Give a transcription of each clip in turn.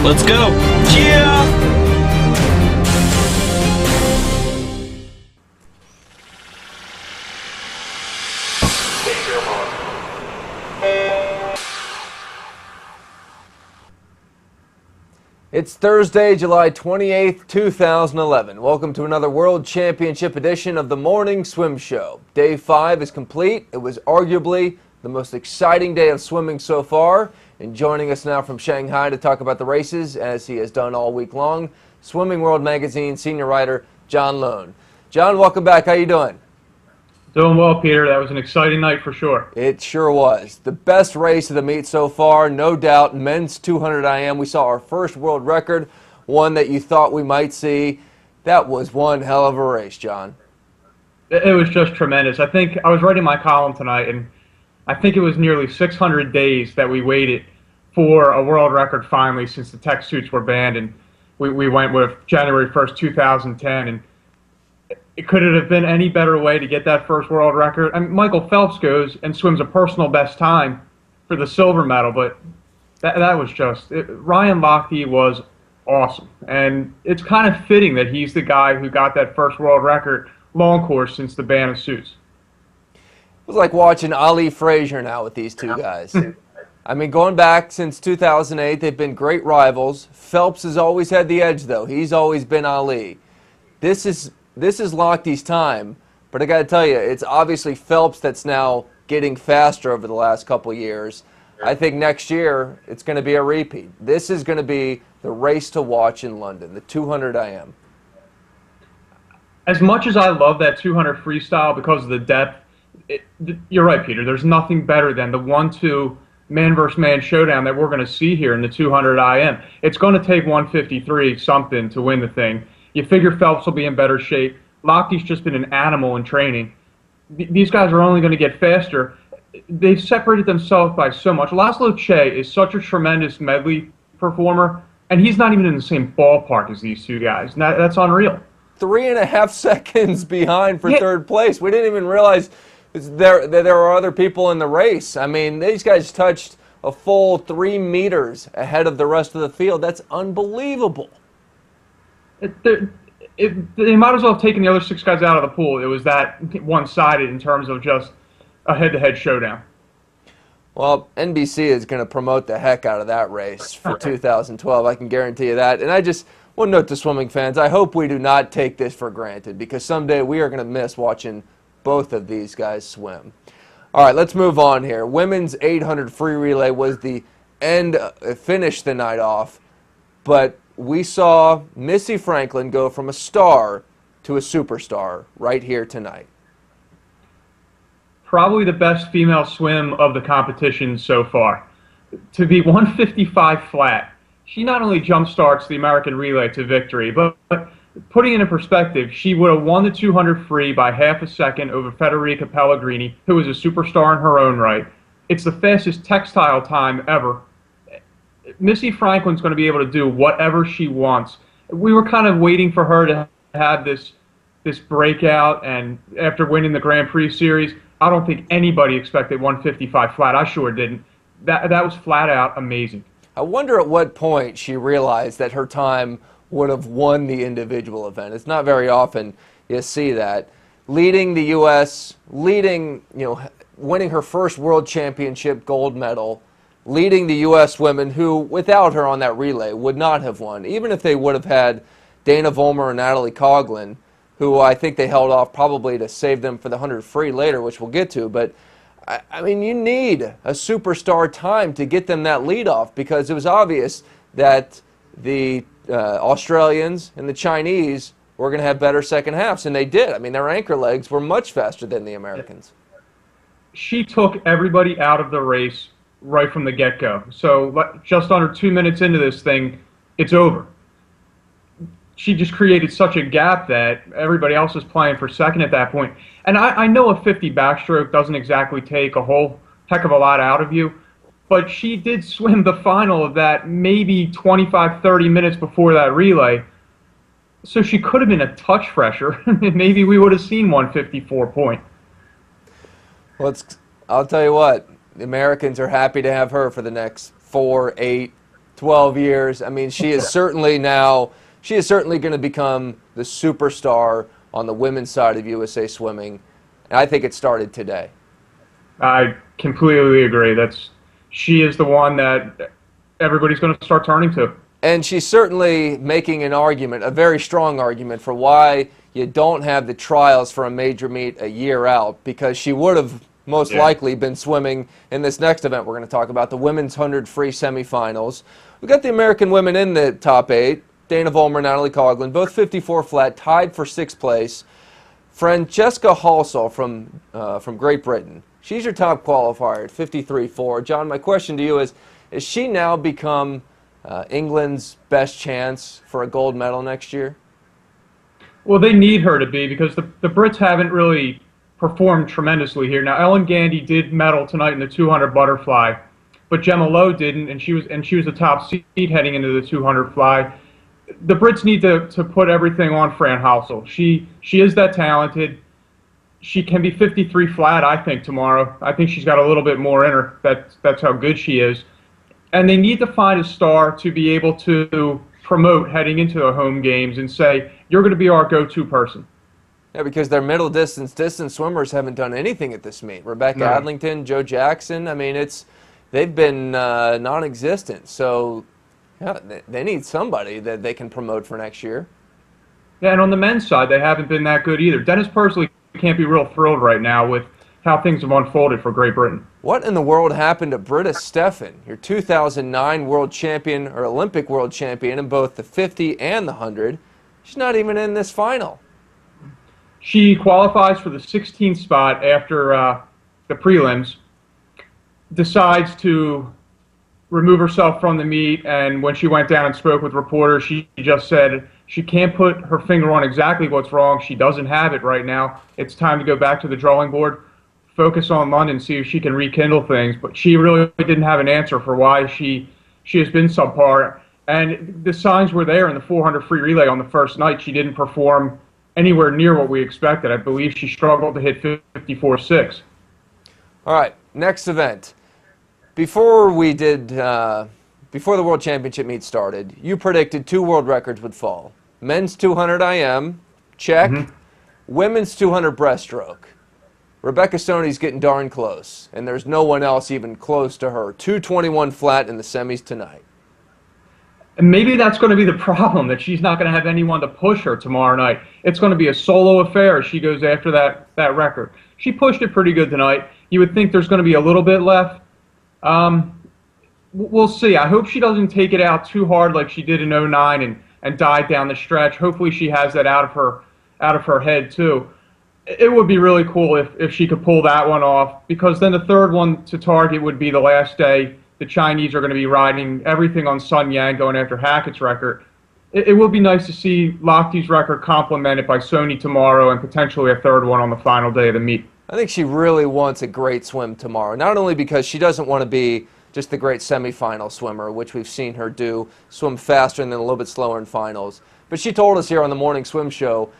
Let's go. Yeah! It's Thursday, July 28th, 2011. Welcome to another World Championship edition of the Morning Swim Show. Day 5 is complete. It was arguably the most exciting day of swimming so far. And joining us now from Shanghai to talk about the races, as he has done all week long, Swimming World Magazine senior writer John Lohn. John, welcome back. How you doing? Doing well, Peter. That was an exciting night for sure. It sure was. The best race of the meet so far, no doubt. Men's 200 IM. We saw our first world record, one that you thought we might see. That was one hell of a race, John. It was just tremendous. I think I was writing my column tonight, and I think it was nearly 600 days that we waited for a world record finally since the tech suits were banned, and we went with January 1st, 2010, and it couldn't have been any better way to get that first world record. I mean, Michael Phelps goes and swims a personal best time for the silver medal, but that was just it. Ryan Lochteapos was awesome, and it's kind of fitting that he's the guy who got that first world record long course since the ban of suits. It was like watching Ali Frazier now with these two guys. I mean, going back since 2008, they've been great rivals. Phelps has always had the edge, though. He's always been Ali. This is Lochte's time, but I got to tell you, it's obviously Phelps that's now getting faster over the last couple years. I think next year it's going to be a repeat. This is going to be the race to watch in London, the 200 IM. As much as I love that 200 freestyle because of the depth, you're right, Peter. There's nothing better than the 1-2 man-versus-man showdown that we're going to see here in the 200 IM. It's going to take 153 something to win the thing. You figure Phelps will be in better shape. Lochte's just been an animal in training. These guys are only going to get faster. They've separated themselves by so much. Laszlo Che is such a tremendous medley performer, and he's not even in the same ballpark as these two guys. That's unreal. 3.5 seconds behind for third place. We didn't even realize that there were other people in the race. I mean, these guys touched a full 3 meters ahead of the rest of the field. That's unbelievable. They might as well have taken the other 6 guys out of the pool. It was that one-sided in terms of just a head-to-head showdown. Well, NBC is going to promote the heck out of that race for 2012. I can guarantee you that. And I just one note to swimming fans, I hope we do not take this for granted, because someday we are going to miss watching both of these guys swim. All right, let's move on here. Women's 800 free relay was the end, finished the night off, but we saw Missy Franklin go from a star to a superstar right here tonight. Probably the best female swim of the competition so far. To be 155 flat, she not only jump-starts the American relay to victory, but putting it in perspective, she would have won the 200 free by half a second over Federica Pellegrini, who is a superstar in her own right. It's the fastest textile time ever. Missy Franklin's going to be able to do whatever she wants. We were kind of waiting for her to have this breakout, and after winning the Grand Prix series, I don't think anybody expected 155 flat. I sure didn't. That was flat out amazing. I wonder at what point she realized that her time would have won the individual event. It's not very often you see that. Leading the U.S., winning her first World Championship gold medal, leading the U.S. women who, without her on that relay, would not have won, even if they would have had Dana Vollmer and Natalie Coughlin, who I think they held off probably to save them for the 100 free later, which we'll get to. But, I mean, you need a superstar time to get them that leadoff, because it was obvious that the Australians and the Chinese were going to have better second halves, and they did. I mean, their anchor legs were much faster than the Americans. She took everybody out of the race right from the get-go. So just under 2 minutes into this thing, it's over. She just created such a gap that everybody else was playing for second at that point. And I know a 50 backstroke doesn't exactly take a whole heck of a lot out of you, but she did swim the final of that maybe 25, 30 minutes before that relay. So she could have been a touch fresher. Maybe we would have seen 154 point. Well, I'll tell you what, the Americans are happy to have her for the next 4, 8, 12 years. I mean, she is certainly going to become the superstar on the women's side of USA Swimming. And I think it started today. I completely agree. She is the one that everybody's going to start turning to. And she's certainly making an argument, a very strong argument, for why you don't have the trials for a major meet a year out, because she would have most likely been swimming in this next event we're going to talk about, the women's 100 free semifinals. We've got the American women in the top 8. Dana Vollmer, Natalie Coughlin, both 54 flat, tied for 6th place. Francesca Halsall from Great Britain. She's your top qualifier at 53.4. John, my question to you is she now become England's best chance for a gold medal next year? Well, they need her to be, because the Brits haven't really performed tremendously here. Now, Ellen Gandy did medal tonight in the 200 butterfly, but Gemma Lowe didn't, and she was the top seed heading into the 200 fly. The Brits need to put everything on Fran Halsall. She is that talented. She can be 53 flat, I think, tomorrow. I think she's got a little bit more in her. That's how good she is. And they need to find a star to be able to promote heading into the home games and say, you're going to be our go-to person. Yeah, because their middle distance swimmers haven't done anything at this meet. Rebecca Adlington, Joe Jackson, I mean, they've been non-existent. So yeah, they need somebody that they can promote for next year. Yeah, and on the men's side, they haven't been that good either. Dennis Pursley can't be real thrilled right now with how things have unfolded for Great Britain. What in the world happened to Britta Steffen, your 2009 world champion or Olympic world champion in both the 50 and the 100? She's not even in this final. She qualifies for the 16th spot after the prelims, decides to remove herself from the meet, and when she went down and spoke with reporters, she just said she can't put her finger on exactly what's wrong. She doesn't have it right now. It's time to go back to the drawing board, focus on London, see if she can rekindle things. But she really didn't have an answer for why she has been subpar. And the signs were there in the 400 free relay on the first night. She didn't perform anywhere near what we expected. I believe she struggled to hit 54.6. All right, next event. Before the World Championship meet started, you predicted 2 world records would fall. Men's 200 IM, check. Women's 200 breaststroke. Rebecca Soni's getting darn close, and there's no one else even close to her. 221 flat in the semis tonight. And maybe that's going to be the problem, that she's not going to have anyone to push her tomorrow night. It's going to be a solo affair as she goes after that record. She pushed it pretty good tonight. You would think there's going to be a little bit left. We'll see. I hope she doesn't take it out too hard like she did in 09 and died down the stretch. Hopefully she has that out of her head too. It would be really cool if she could pull that one off, because then the third one to target would be the last day. The Chinese are going to be riding everything on Sun Yang, going after Hackett's record. It would be nice to see Lochte's record complemented by Soni tomorrow and potentially a third one on the final day of the meet. I think she really wants a great swim tomorrow, not only because she doesn't want to be just the great semifinal swimmer, which we've seen her do, swim faster and then a little bit slower in finals, but she told us here on the Morning Swim Show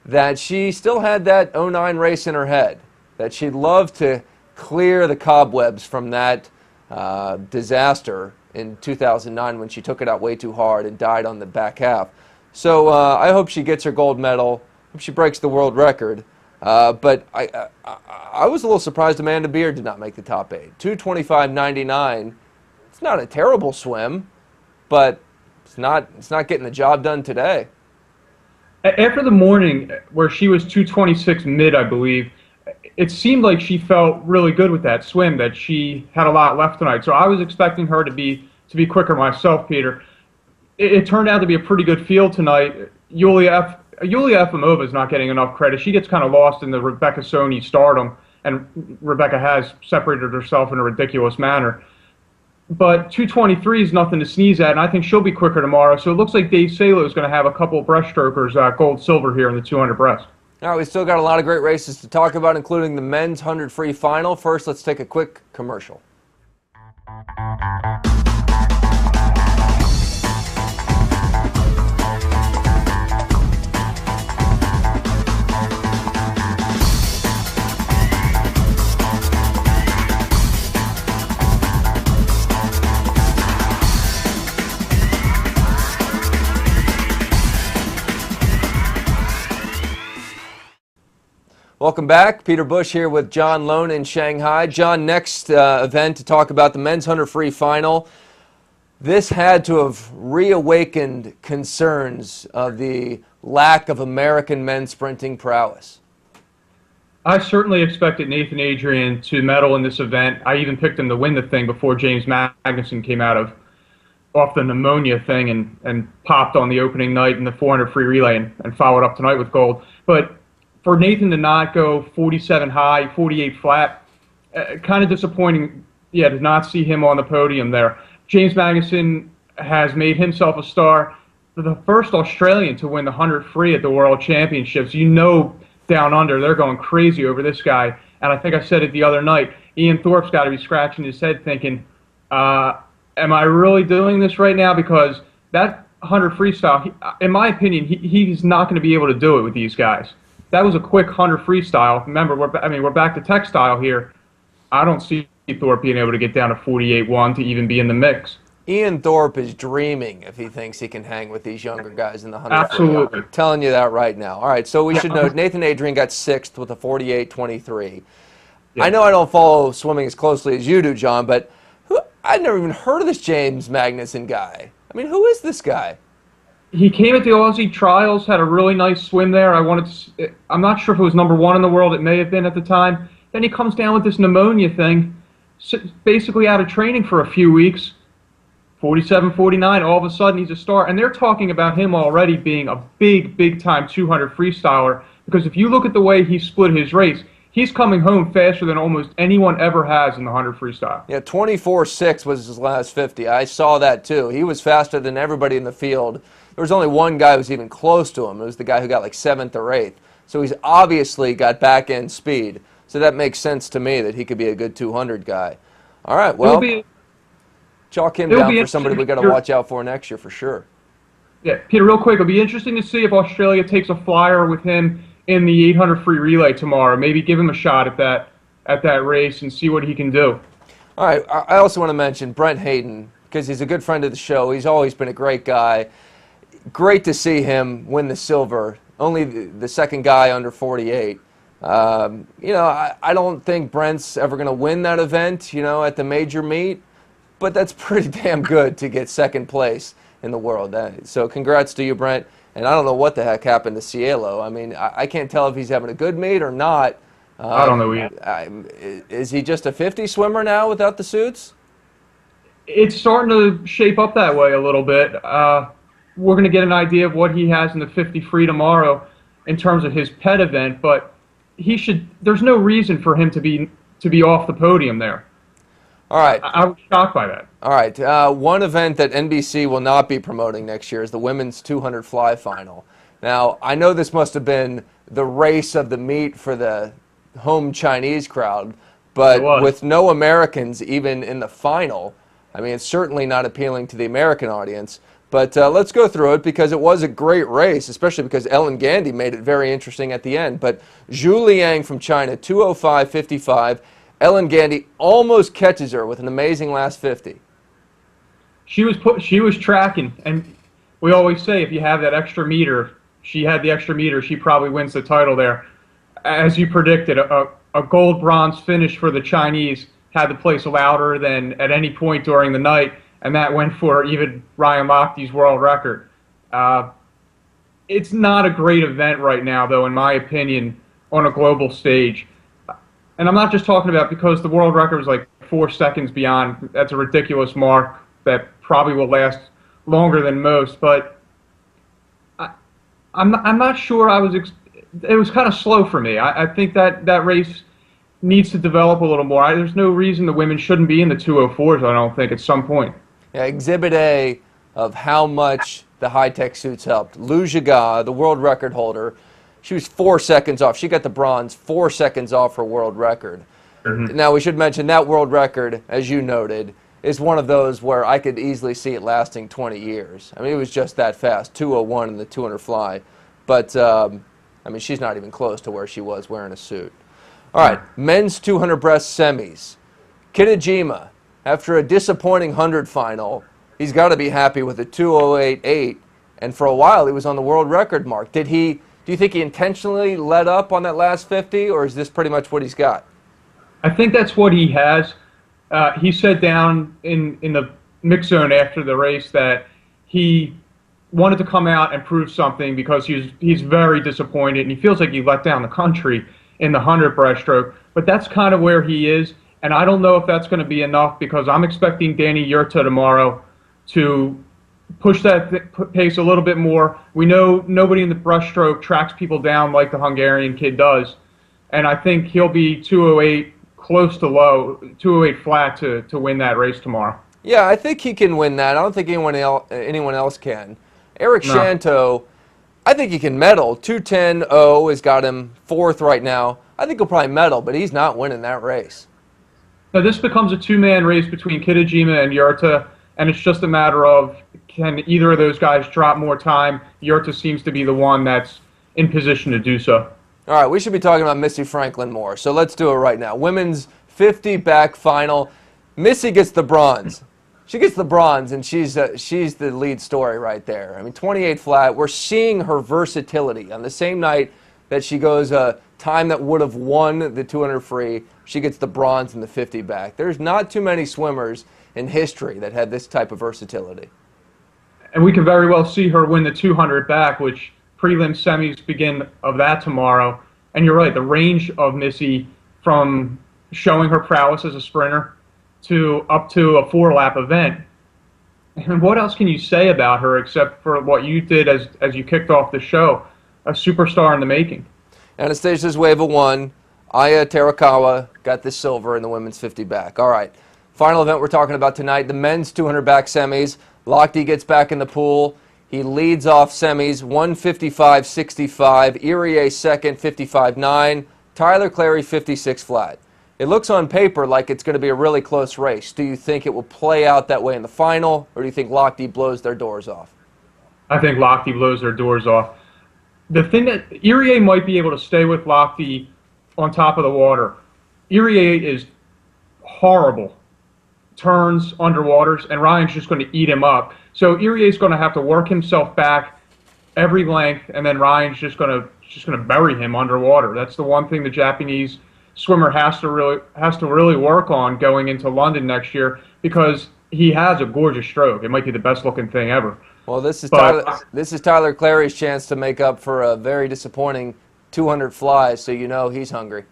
that she still had that 09 race in her head, that she'd love to clear the cobwebs from that disaster in 2009 when she took it out way too hard and died on the back half. So I hope she gets her gold medal. I hope she breaks the world record. But I was a little surprised Amanda Beard did not make the top 8. 225.99. It's not a terrible swim, but it's not getting the job done today. After the morning where she was 226 mid, I believe, it seemed like she felt really good with that swim, that she had a lot left tonight. So I was expecting her to be quicker myself, Peter. It turned out to be a pretty good field tonight. Yulia Efimova is not getting enough credit. She gets kind of lost in the Rebecca Soni stardom, and Rebecca has separated herself in a ridiculous manner. But 223 is nothing to sneeze at, and I think she'll be quicker tomorrow. So it looks like Dave Salo is going to have a couple of breaststrokers, gold, silver here in the 200 breast. All right, we still got a lot of great races to talk about, including the men's 100 free final. First, let's take a quick commercial. Welcome back. Peter Busch here with John Lohn in Shanghai. John, next event to talk about the men's 100 free final. This had to have reawakened concerns of the lack of American men's sprinting prowess. I certainly expected Nathan Adrian to medal in this event. I even picked him to win the thing before James Magnussen came off the pneumonia thing and popped on the opening night in the 400 free relay and followed up tonight with gold. But for Nathan to not go 47 high, 48 flat, kind of disappointing, to not see him on the podium there. James Magnussen has made himself a star. For the first Australian to win the 100 free at the World Championships. You know, down under, they're going crazy over this guy. And I think I said it the other night, Ian Thorpe's got to be scratching his head thinking, am I really doing this right now? Because that 100 freestyle, in my opinion, he's not going to be able to do it with these guys. That was a quick 100 freestyle. Remember, we're back to textile here. I don't see Thorpe being able to get down to 48-1 to even be in the mix. Ian Thorpe is dreaming if he thinks he can hang with these younger guys in the 100 Absolutely. free. I'm telling you that right now. All right, so we should note Nathan Adrian got 6th with a 48-23. Yeah. I know I don't follow swimming as closely as you do, John, but I've never even heard of this James Magnussen guy. I mean, who is this guy? He came at the Aussie trials, had a really nice swim there. I'm not sure if it was #1 in the world. It may have been at the time. Then he comes down with this pneumonia thing, basically out of training for a few weeks. 47-49, all of a sudden he's a star. And they're talking about him already being a big time 200 freestyler, because if you look at the way he split his race, he's coming home faster than almost anyone ever has in the 100 freestyle. Yeah, 24.6 was his last 50. I saw that too. He was faster than everybody in the field. There was only one guy who was even close to him. It was the guy who got like 7th or 8th. So he's obviously got back-end speed. So that makes sense to me that he could be a good 200 guy. All right, well, chalk him down for somebody we got to watch out for next year for sure. Yeah, Peter, real quick, it'll be interesting to see if Australia takes a flyer with him in the 800 free relay tomorrow. Maybe give him a shot at that race and see what he can do. All right, I also want to mention Brent Hayden, because he's a good friend of the show. He's always been a great guy. Great to see him win the silver. Only the second guy under 48. I don't think Brent's ever going to win that event, at the major meet, but that's pretty damn good to get second place in the world. So congrats to you, Brent. And I don't know what the heck happened to Cielo. I mean, I can't tell if he's having a good meet or not. I don't know either. Is he just a 50 swimmer now without the suits? It's starting to shape up that way a little bit. We're going to get an idea of what he has in the 50 free tomorrow in terms of his pet event, but there's no reason for him to be off the podium there. All right. I was shocked by that. All right. One event that NBC will not be promoting next year is the women's 200 fly final. Now, I know this must have been the race of the meet for the home Chinese crowd, but with no Americans even in the final, I mean, it's certainly not appealing to the American audience. But let's go through it because it was a great race, especially because Ellen Gandy made it very interesting at the end. But Zhu Liang from China, 2:05.55. Ellen Gandy almost catches her with an amazing last 50. She was tracking, and we always say if you have that extra meter, she had the extra meter, she probably wins the title there. As you predicted, a gold-bronze finish for the Chinese had the place louder than at any point during the night, and that went for even Ryan Lochteapos' world record. It's not a great event right now, though, in my opinion, on a global stage. And I'm not just talking about because the world record was like 4 seconds beyond. That's a ridiculous mark that probably will last longer than most. But I'm not sure it was kind of slow for me. I think that race needs to develop a little more. There's no reason the women shouldn't be in the 204s, I don't think, at some point. Yeah, Exhibit A of how much the high-tech suits helped. Lu Jiga, the world record holder, she was 4 seconds off. She got the bronze 4 seconds off her world record. Mm-hmm. Now, we should mention that world record, as you noted, is one of those where I could easily see it lasting 20 years. I mean, it was just that fast, 2:01 in the 200 fly. But, I mean, she's not even close to where she was wearing a suit. All right, men's 200 breast semis. Kitajima, after a disappointing 100 final, he's got to be happy with a 2:08.8, and for a while he was on the world record mark. Did Do you think he intentionally let up on that last 50, or is this pretty much what he's got? I think that's what he has. He said down in the mix zone after the race that he wanted to come out and prove something because he's very disappointed and he feels like he let down the country in the 100 breaststroke. But that's kind of where he is, and I don't know if that's going to be enough because I'm expecting Danny Yurta tomorrow to push that pace a little bit more. We know nobody in the breaststroke tracks people down like the Hungarian kid does, and I think he'll be 208 close to low, 208 flat to win that race tomorrow. Yeah, I think he can win that. I don't think anyone else can. Eric Shanto, I think he can medal. 2:10.0 has got him 4th right now. I think he'll probably medal, but he's not winning that race. Now this becomes a two-man race between Kitajima and Yurta, and it's just a matter of can either of those guys drop more time. Yurta seems to be the one that's in position to do so. All right, we should be talking about Missy Franklin more, so let's do it right now. Women's 50 back final. Missy gets the bronze. She gets the bronze, and she's the lead story right there. I mean, 28 flat. We're seeing her versatility. On the same night that she goes a time that would have won the 200 free, she gets the bronze in the 50 back. There's not too many swimmers in history that had this type of versatility. And we can very well see her win the 200 back, which prelim semis begin of that tomorrow. And you're right, the range of Missy from showing her prowess as a sprinter to up to a 4-lap event. And what else can you say about her except for what you did as you kicked off the show? A superstar in the making. Anastasia's Wave of 1. Aya Terakawa got the silver in the women's 50 back. All right, final event we're talking about tonight, the men's 200 back semis. Lochte gets back in the pool. He leads off semis, 155.65. Irie second, 55.9. Tyler Clary, 56 flat. It looks on paper like it's going to be a really close race. Do you think it will play out that way in the final, or do you think Lochte blows their doors off? I think Lochte blows their doors off. The thing that Irie might be able to stay with Lochte on top of the water. Irie is horrible. Turns underwaters, and Ryan's just going to eat him up. So Irie's going to have to work himself back every length, and then Ryan's just going to bury him underwater. That's the one thing the Japanese swimmer has to really work on going into London next year because he has a gorgeous stroke. It might be the best looking thing ever. Well, this is Tyler Clary's chance to make up for a very disappointing 200 flies, so you know he's hungry.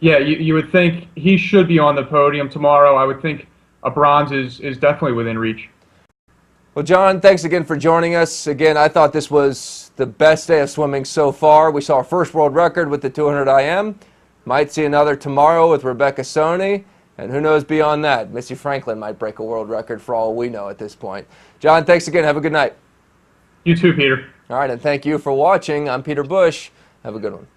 Yeah, you would think he should be on the podium tomorrow. I would think a bronze is definitely within reach. Well, John, thanks again for joining us. Again, I thought this was the best day of swimming so far. We saw our first world record with the 200 IM. Might see another tomorrow with Rebecca Soni. And who knows beyond that? Missy Franklin might break a world record for all we know at this point. John, thanks again. Have a good night. You too, Peter. All right, and thank you for watching. I'm Peter Busch. Have a good one.